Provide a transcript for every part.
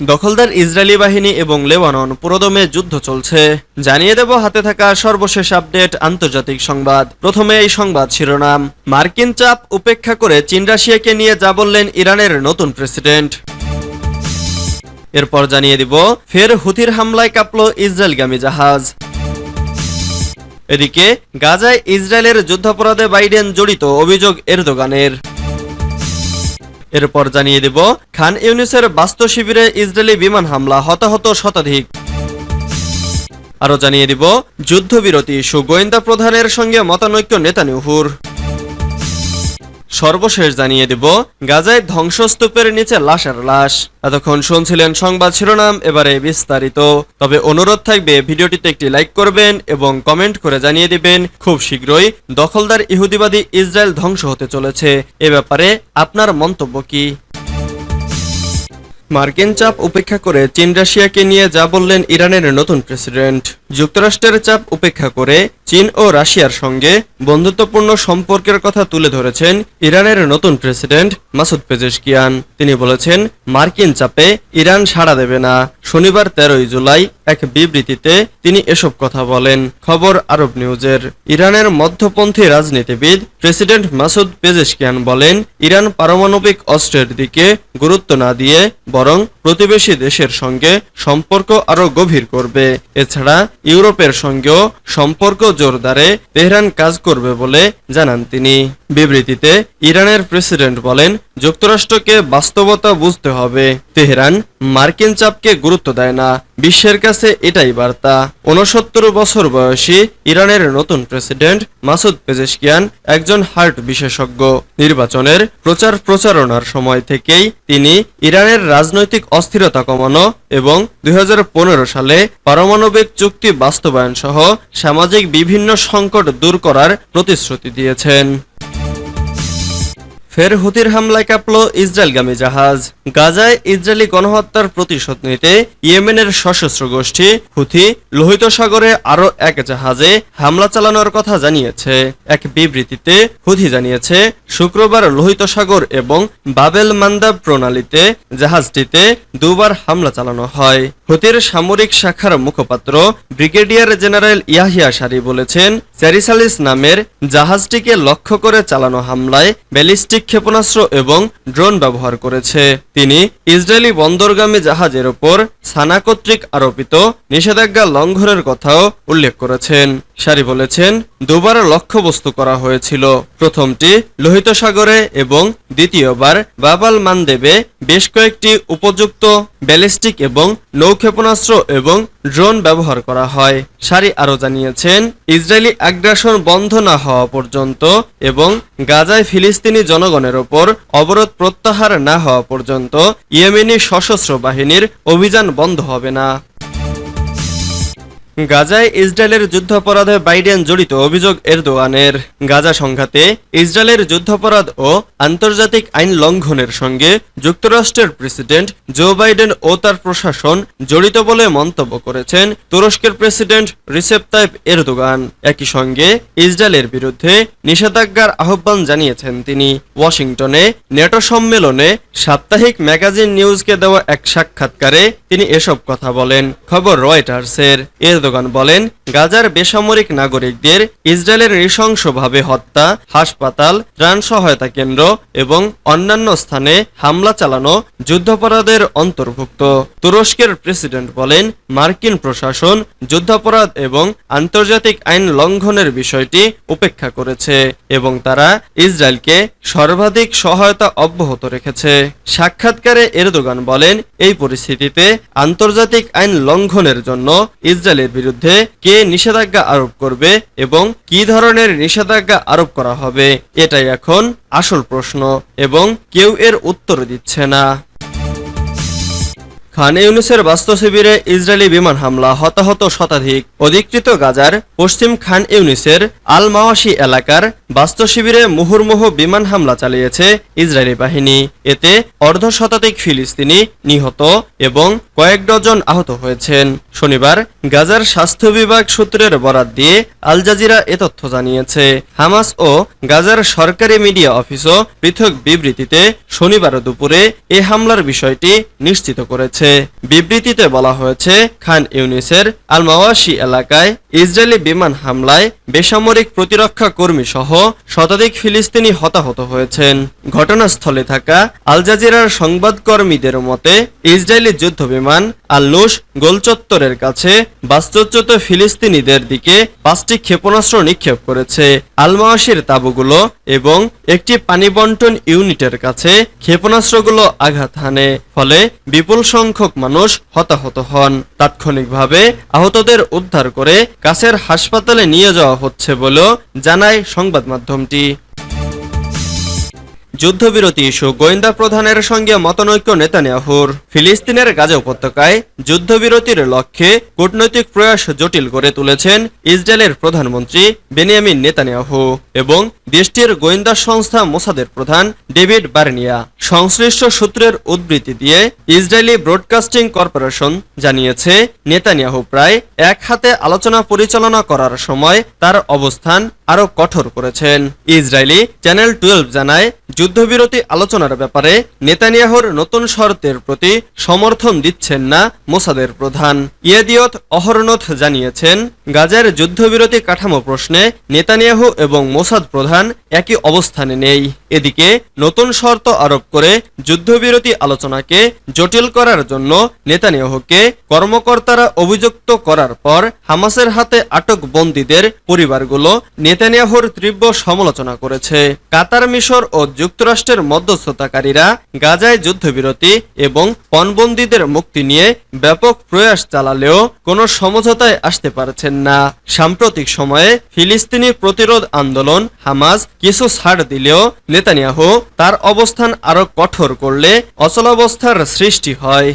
দখলদার ইসরায়েলি বাহিনী এবং লেবানন পুরোদমে যুদ্ধ চলছে। জানিয়ে দেব হাতে থাকা সর্বশেষ আপডেট আন্তর্জাতিক সংবাদ। প্রথমে এই সংবাদ শিরোনাম। মার্কিন চাপ উপেক্ষা করে চীন রাশিয়াকে নিয়ে যা বললেন ইরানের নতুন প্রেসিডেন্ট। এরপর জানিয়ে দিব ফের হুথির হামলায় কাঁপল ইসরায়েলগামী জাহাজ। এদিকে গাজায় ইসরায়েলের যুদ্ধাপরাধে বাইডেন জড়িত অভিযোগ এরদোগানের। এরপর জানিয়ে দেব খান ইউনিসের বাস্তু শিবিরে ইসরায়েলি বিমান হামলা, হতাহত শতাধিক। আরো জানিয়ে দিব যুদ্ধবিরতি ইস্যু, গোয়েন্দা প্রধানের সঙ্গে মতানৈক্য নেতানিয়াহুর। সর্বশেষ জানিয়ে দেব গাজায় ধ্বংসস্তূপের নিচে লাশের লাশ। এতক্ষণ শুনছিলেন সংবাদ শিরোনাম, এবারে বিস্তারিত। তবে অনুরোধ থাকবে ভিডিওটিতে একটি লাইক করবেন এবং কমেন্ট করে জানিয়ে দিবেন খুব শীঘ্রই দখলদার ইহুদিবাদী ইসরায়েল ধ্বংস হতে চলেছে। এ ব্যাপারে আপনার মন্তব্য কি? মার্কিন চাপ উপেক্ষা করে চীন রাশিয়াকে নিয়ে যা বললেন ইরানের নতুন প্রেসিডেন্ট। যুক্তরাষ্ট্রের চাপ উপেক্ষা করে চীন ও রাশিয়ার সঙ্গে বন্ধুত্বপূর্ণ সম্পর্কের কথা তুলে ধরেছেন ইরানের নতুন প্রেসিডেন্ট মাসুদ পেজেশকিয়ান। তিনি বলেছেন, মার্কিন চাপে ইরান সাড়া দেবে না। শনিবার 13 জুলাই এক বিবৃতিতে তিনি এসব কথা বলেন। খবর আরব নিউজের। ইরানের মধ্যপন্থী রাজনীতিবিদ প্রেসিডেন্ট মাসুদ পেজেশকিয়ান বলেন, ইরান পারমাণবিক অস্ত্রের দিকে গুরুত্ব না দিয়ে বরং প্রতিবেশী দেশের সঙ্গে সম্পর্ক আরো গভীর করবে। এছাড়া ইউরোপের সঙ্গেও সম্পর্ক জোরদারে তেহরান কাজ করবে বলে জানান তিনি। বিবৃতিতে ইরানের প্রেসিডেন্ট বলেন, যুক্তরাষ্ট্রকে বাস্তবতা বুঝতে হবে। তেহরান মার্কিন চাপকে গুরুত্ব দেয় না। বিশ্বের কাছে এটাই বার্তা। 69 বছর বয়সী ইরানের নতুন প্রেসিডেন্ট মাসুদ পেজেশকিয়ান একজন হার্ট বিশেষজ্ঞ। নির্বাচনের প্রচারণার সময় থেকেই তিনি ইরানের রাজনৈতিক অস্থিরতা কমানো এবং 2015 সালে পারমাণবিক চুক্তি বাস্তবায়ন সহ সামাজিক বিভিন্ন সংকট দূর করার প্রতিশ্রুতি দিয়েছেন। ফের হুথির হামলায় কাঁপল ইসরায়েলগামী জাহাজ। গাজায় ইসরায়েলি গণহত্যার প্রতিশোধ নিতে ইয়েমেনের সশস্ত্র গোষ্ঠী হুথি লোহিত সাগরে আরও এক জাহাজে হামলা চালানোর কথা জানিয়েছে। এক বিবৃতিতে হুথি জানিয়েছে, শুক্রবার লোহিত সাগর এবং বাবেল মান্দাব প্রণালীতে জাহাজটিতে দুবার হামলা চালানো হয়। হুথির সামরিক শাখার মুখপাত্র ব্রিগেডিয়ার জেনারেল ইয়াহিয়া সারি বলেছেন, চ্যারিসালিস নামের জাহাজটিকে লক্ষ্য করে চালানো হামলায় ব্যালিস্টিক ক্ষেপণাস্ত্র এবং ড্রোন ব্যবহার করেছে। তিনি ইসরায়েলি বন্দরগামী জাহাজের ওপর সানা কর্তৃক আরোপিত নিষেধাজ্ঞা লঙ্ঘনের কথাও উল্লেখ করেছেন। সারি বলেছেন, দুবার লক্ষ্যবস্তু করা হয়েছিল। প্রথমটি লোহিত সাগরে এবং দ্বিতীয়বার বাবাল মানদেবে বেশ কয়েকটি উপযুক্ত ব্যালিস্টিক এবং নৌক্ষেপণাস্ত্র এবং ড্রোন ব্যবহার করা হয়। সারি আরও জানিয়েছেন, ইসরায়েলি আগ্রাসন বন্ধ না হওয়া পর্যন্ত এবং গাজায় ফিলিস্তিনি জনগণের ওপর অবরোধ প্রত্যাহার না হওয়া পর্যন্ত ইয়েমেনি সশস্ত্র বাহিনীর অভিযান বন্ধ হবে না। গাজায় ইসরায়েলের যুদ্ধাপরাধে বাইডেন জড়িত অভিযোগ এরদোয়ানের। গাজা সংঘাতে ইসরায়েলের যুদ্ধাপরাধ ও আন্তর্জাতিক আইন লঙ্ঘনের সঙ্গে যুক্তরাষ্ট্রের প্রেসিডেন্ট জো বাইডেন ও তার প্রশাসন জড়িত বলে মন্তব্য করেছেন তুরস্কের প্রেসিডেন্ট রিসেপ তাইপ এরদোগান। একই সঙ্গে ইসরায়েলের বিরুদ্ধে নিষেধাজ্ঞার আহ্বান জানিয়েছেন তিনি। ওয়াশিংটনে নেটো সম্মেলনে সাপ্তাহিক ম্যাগাজিন নিউজকে দেওয়া এক সাক্ষাৎকারে তিনি এসব কথা বলেন। খবর রয়টার্সের। এরদোগান বলেন, গাজার বেসামরিক নাগরিকদের ইসরায়েলের নৃশংসভাবে হত্যা, হাসপাতাল, ত্রাণ সহায়তা কেন্দ্র এবং অন্যান্য স্থানে হামলা চালানো যুদ্ধাপরাধের অন্তর্ভুক্ত। তুরস্কের প্রেসিডেন্ট বলেন, মার্কিন প্রশাসন যুদ্ধাপরাধ এবং আন্তর্জাতিক আইন লঙ্ঘনের বিষয়টি উপেক্ষা করেছে এবং তারা ইসরায়েলকে সর্বাধিক সহায়তা অব্যাহত রেখেছে। সাক্ষাৎকারে এরদোগান বলেন, এই পরিস্থিতিতে আন্তর্জাতিক আইন লঙ্ঘনের জন্য ইসরায়েলের বিরুদ্ধে কে নিষেধাজ্ঞা আরোপ করবে এবং কি ধরনের নিষেধাজ্ঞা আরোপ করা হবে, এটাই এখন আসল প্রশ্ন এবং কেউ এর উত্তর দিচ্ছে না। খান ইউনিসের বাস্তু শিবিরে ইসরায়েলি বিমান হামলা, হতাহত শতাধিক। অধিকৃত গাজার পশ্চিম খান ইউনিসের আল মাওয়াশি এলাকার বাস্তু শিবিরে মুহুর্মুহু বিমান হামলা চালিয়েছে ইসরায়েলি বাহিনী। এতে অর্ধশতাধিক ফিলিস্তিনি নিহত এবং কয়েক ডজন আহত হয়েছেন। শনিবার গাজার স্বাস্থ্য বিভাগ সূত্রের বরাত দিয়ে আল জাজিরা এ তথ্য জানিয়েছে। হামাস ও গাজার সরকারি মিডিয়া অফিসও পৃথক বিবৃতিতে শনিবার দুপুরে এ হামলার বিষয়টি নিশ্চিত করেছে। বিবৃতিতে বলা হয়েছে, খান ইউনিসের আল মাওয়াশি এলাকায় ইসরায়েলি বিমান হামলায় বেসামরিক প্রতিরক্ষা কর্মী সহ শতাধিক ফিলিস্তিনি হতাহত হয়েছেন। ঘটনাস্থলে থাকা আল জাজিরার সংবাদকর্মীদের মতে, ইসরায়েলি যুদ্ধ বিমান আল নুশ গোলচত্বরের কাছে বাস্তুচ্যুত ফিলিস্তিনিদের দিকে 5টি ক্ষেপণাস্ত্র নিক্ষেপ করেছে। আল মাওয়াশির তাঁবুগুলো এবং একটি পানি বন্টন ইউনিটের কাছে ক্ষেপণাস্ত্রগুলো আঘাত হানে, ফলে বিপুল সংখ্যক মানুষ হতাহত হন। তাৎক্ষণিকভাবে আহতদের উদ্ধার করে কাছের হাসপাতালে নিয়ে যাওয়া হচ্ছে বলেও জানায় সংবাদ মাধ্যমটি। যুদ্ধবিরতি ইস্যু, গোয়েন্দা প্রধানের সঙ্গে মতানৈক্য নেতানিয়াহুর। ফিলিস্তিনের গাজা উপত্যকায় যুদ্ধবিরতির লক্ষ্যে কূটনৈতিক প্রয়াস জটিল করে তুলেছেন ইসরায়েলের প্রধানমন্ত্রী বেনিয়ামিন নেতানিয়াহু এবং দেশটির গোয়েন্দা সংস্থা মোসাদের প্রধান ডেভিড বার্নিয়া। সংশ্লিষ্ট সূত্রের উদ্ধৃতি দিয়ে ইসরায়েলি ব্রডকাস্টিং কর্পোরেশন জানিয়েছে, নেতানিয়াহু প্রায় এক হাতে আলোচনা পরিচালনা করার সময় তার অবস্থান আরও কঠোর করেছেন। ইসরায়েলি চ্যানেল 12 জানায়, যুদ্ধবিরতি আলোচনার ব্যাপারে নেতানিয়াহুর নতুন শর্তের প্রতি সমর্থন দিচ্ছেন না মোসাদের প্রধান। ইয়েদিয়ত অহরনথ জানিয়েছেন, গাজার যুদ্ধবিরতি কাঠামো প্রশ্নে নেতানিয়াহু এবং মোসাদ প্রধান একই অবস্থানে নেই। এদিকে নতুন শর্ত আরোপ করে যুদ্ধবিরতি আলোচনাকে জটিল করার জন্য নেতানিয়াহুকে কর্মকর্তারা অভিযুক্ত করার পর হামাসের হাতে আটক বন্দীদের পরিবারগুলো নেতানিয়াহুর তীব্র সমালোচনা করেছে। কাতার, মিশর ও যুক্তরাষ্ট্রের মধ্যস্থতাকারীরা গাজায় যুদ্ধবিরতি এবং পণবন্দীদের মুক্তি নিয়ে ব্যাপক প্রয়াস চালালেও কোনো সমঝোতায় আসতে পারছেন না। সাম্প্রতিক সময়ে ফিলিস্তিনি প্রতিরোধ আন্দোলন হামাস কিছু ছাড় দিলেও নেতানিয়াহু তার অবস্থান আরও কঠোর করলে অচলাবস্থার সৃষ্টি হয়।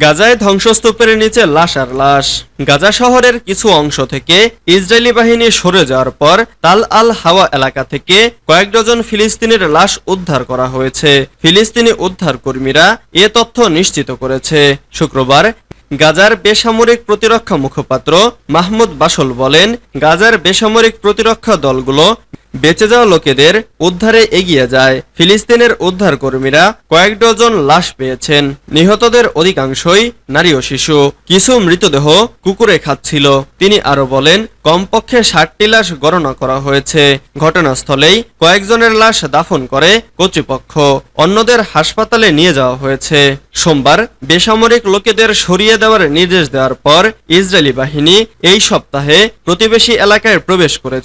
গাজায় ধ্বংসস্তূপের নিচে লাশ আর লাশ। গাজা শহরের কিছু অংশ থেকে ইসরায়েলি বাহিনী সরে যাওয়ার পর তাল আল হাওয়া এলাকা থেকে কয়েক ডজন ফিলিস্তিনের লাশ উদ্ধার করা হয়েছে। ফিলিস্তিনি উদ্ধার কর্মীরা এ তথ্য নিশ্চিত করেছে। শুক্রবার গাজার বেসামরিক প্রতিরক্ষা মুখপাত্র মাহমুদ বাসল বলেন, গাজার বেসামরিক প্রতিরক্ষা দলগুলো বেঁচে যাওয়া লোকেদের উদ্ধারে এগিয়ে যায়। ফিলিস্তিনের উদ্ধার কর্মীরা কয়েক ডজন লাশ পেয়েছেন। নিহতদের অধিকাংশই নারী ও শিশু। কিছু মৃতদেহ কুকুরে খাচ্ছিল। তিনি আরো বলেন, কমপক্ষে 60টি লাশ গণনা করা হয়েছে। ঘটনাস্থলেই কয়েকজনের লাশ দাফন করে কর্তৃপক্ষ। অন্যদের হাসপাতালে নিয়ে যাওয়া হয়েছে। সোমবার বেসামরিক লোকেদের সরিয়ে দেওয়ার নির্দেশ দেওয়ার পর ইসরায়েলি বাহিনী এই সপ্তাহে প্রতিবেশী এলাকায় প্রবেশ করেছে।